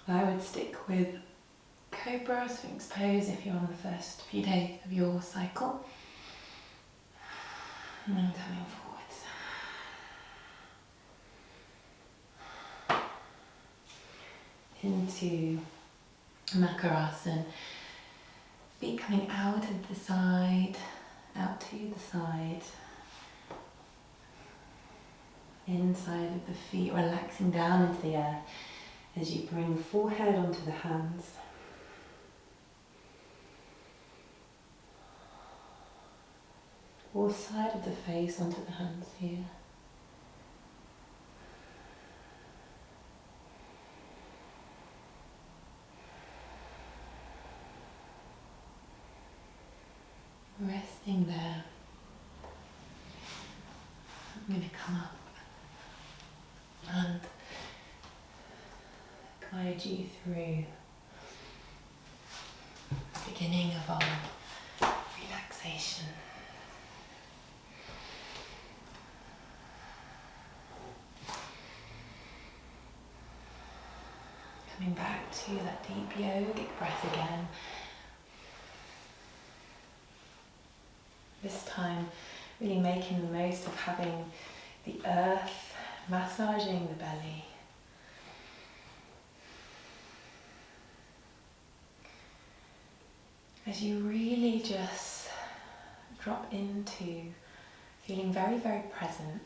in. I would stick with Cobra, Sphinx pose if you're on the first few days of your cycle. And then coming forwards. Into Makarasana. Feet coming out of the side, out to the side. Inside of the feet, relaxing down into the earth as you bring the forehead onto the hands. Or side of the face onto the hands here. Resting there. I'm going to come up and guide you through the beginning of our relaxation. Coming back to that deep yogic breath again. This time, really making the most of having the earth massaging the belly. As you really just drop into feeling very, very present.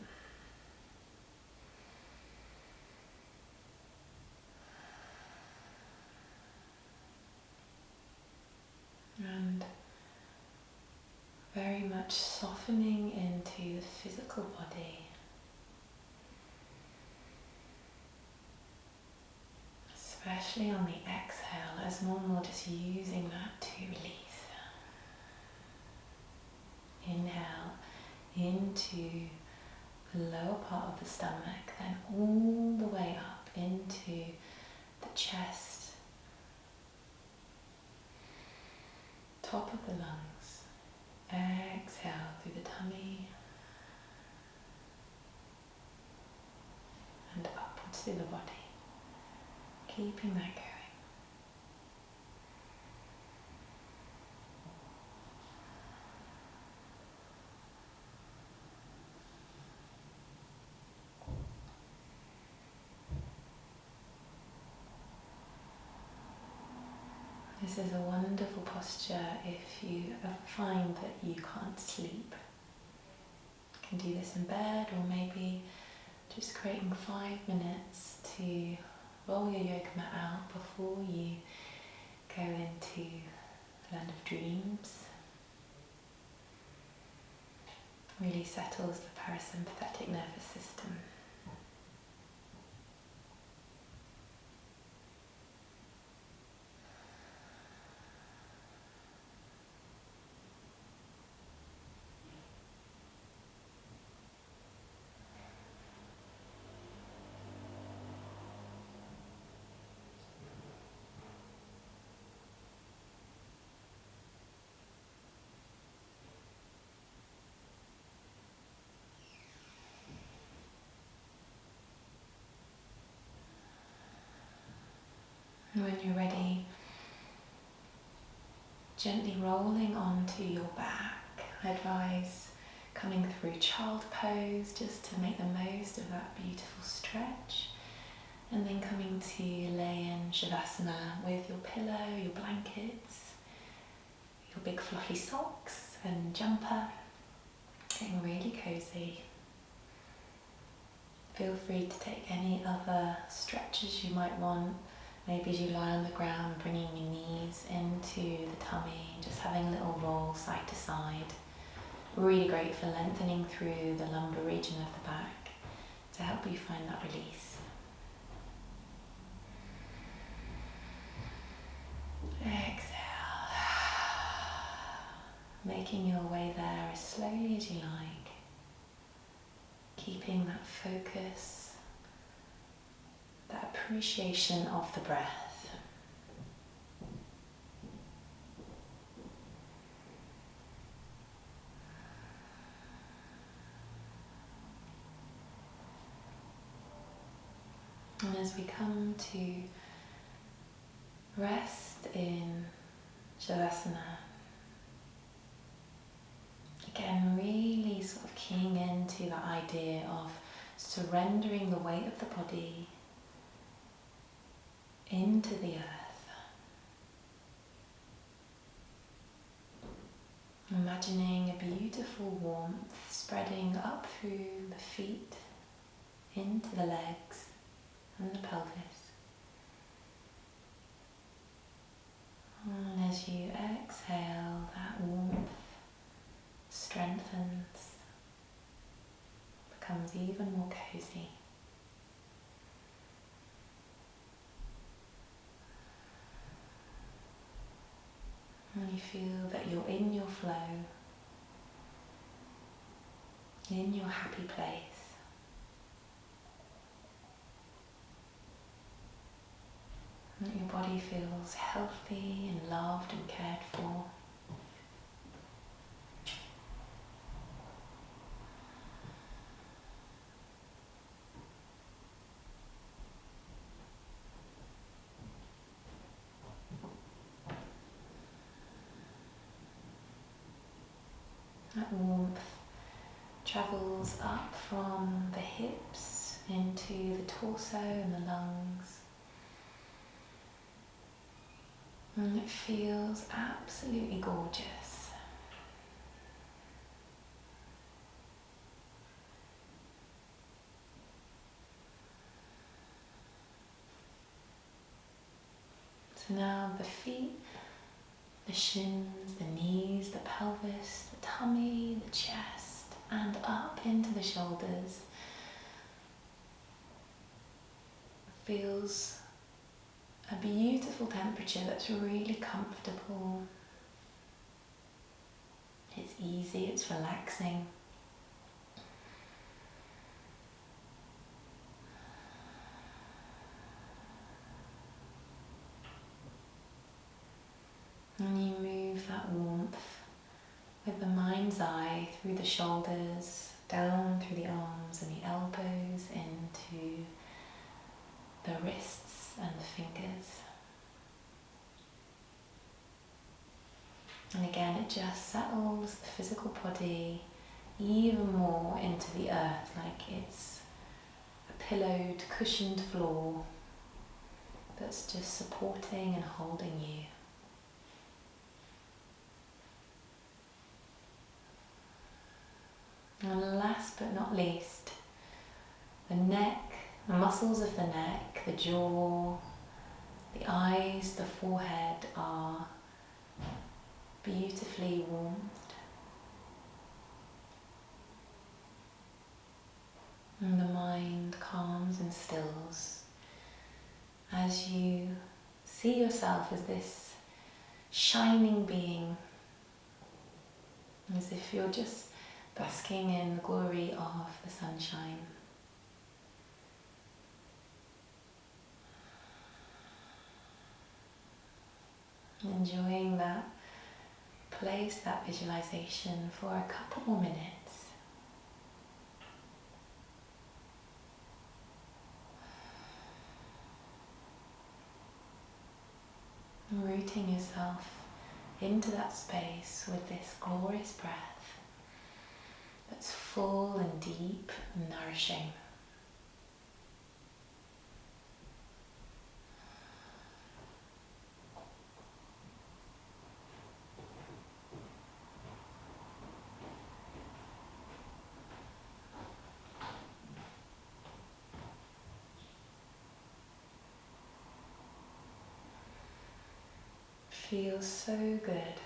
And very much softening into the physical body. Especially on the exhale, as normal, just using that to release. Inhale into the lower part of the stomach, then all the way up into the chest, top of the lungs. Exhale through the tummy and upwards through the body. Keeping that going. This is a wonderful posture if you find that you can't sleep. You can do this in bed, or maybe just creating 5 minutes to roll your yoga mat out before you go into the land of dreams. Really settles the parasympathetic nervous system. And when you're ready, gently rolling onto your back. I advise coming through child pose just to make the most of that beautiful stretch. And then coming to lay in Shavasana with your pillow, your blankets, your big fluffy socks and jumper, getting really cozy. Feel free to take any other stretches you might want. Maybe as you lie on the ground, bringing your knees into tummy, just having a little roll side to side. Really great for lengthening through the lumbar region of the back to help you find that release. Exhale. Making your way there as slowly as you like. Keeping that focus, that appreciation of the breath. And as we come to rest in Shavasana, again really sort of keying into the idea of surrendering the weight of the body into the earth. Imagining a beautiful warmth spreading up through the feet, into the legs and the pelvis. And as you exhale, that warmth strengthens, becomes even more cozy. And you feel that you're in your flow, in your happy place. And that your body feels healthy and loved and cared for. That warmth travels up from the hips into the torso and the lungs. And it feels absolutely gorgeous. So now the feet, the shins, the knees, the pelvis, the tummy, the chest, and up into the shoulders. Feels a beautiful temperature that's really comfortable. It's easy, it's relaxing. And you move that warmth with the mind's eye through the shoulders, down through the arms and the elbows, into the wrists and the fingers. And again, it just settles the physical body even more into the earth, like it's a pillowed, cushioned floor that's just supporting and holding you. And last but not least, the neck, the muscles of the neck, the jaw, the eyes, the forehead are beautifully warmed. And the mind calms and stills as you see yourself as this shining being, as if you're just basking in the glory of the sunshine. Enjoying that place, that visualization for a couple more minutes. Rooting yourself into that space with this glorious breath that's full and deep and nourishing. feels so good.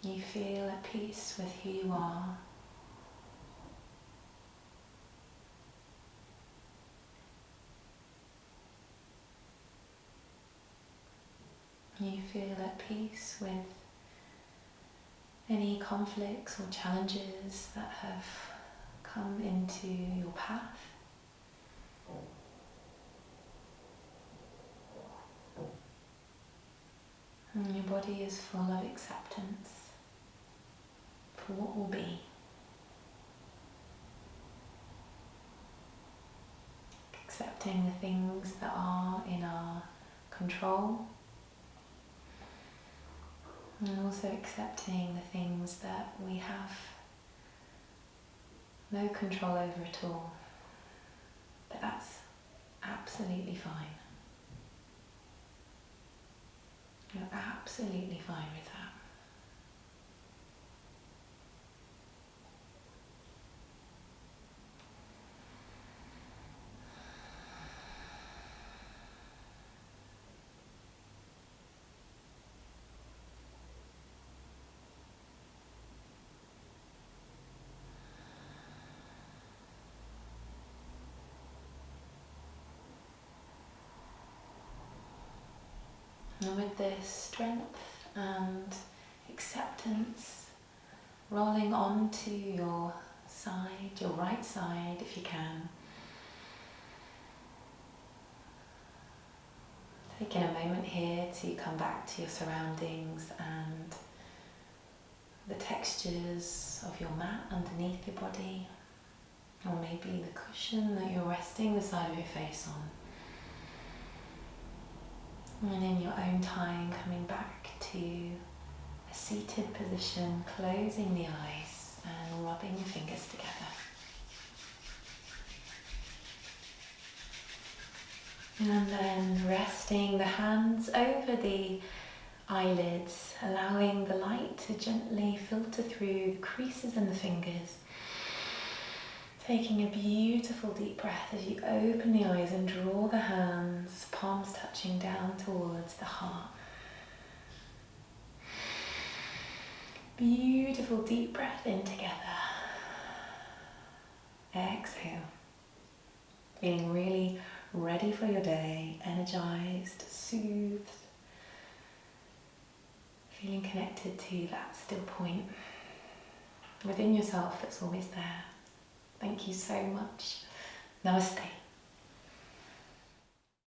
You feel at peace with who you are. You feel at peace with any conflicts or challenges that have come into your path. And your body is full of acceptance for what will be. Accepting the things that are in our control, and also accepting the things that we have no control over at all. But that's absolutely fine. You're absolutely fine with that. And with this strength and acceptance, rolling onto your side, your right side if you can. Taking a moment here to come back to your surroundings and the textures of your mat underneath your body, or maybe the cushion that you're resting the side of your face on. And in your own time, coming back to a seated position, closing the eyes and rubbing your fingers together. And then resting the hands over the eyelids, allowing the light to gently filter through the creases in the fingers. Taking a beautiful deep breath as you open the eyes and draw the hands, palms touching down towards the heart. Beautiful deep breath in together. Exhale. Feeling really ready for your day, energized, soothed. Feeling connected to that still point within yourself that's always there. Thank you so much. Namaste.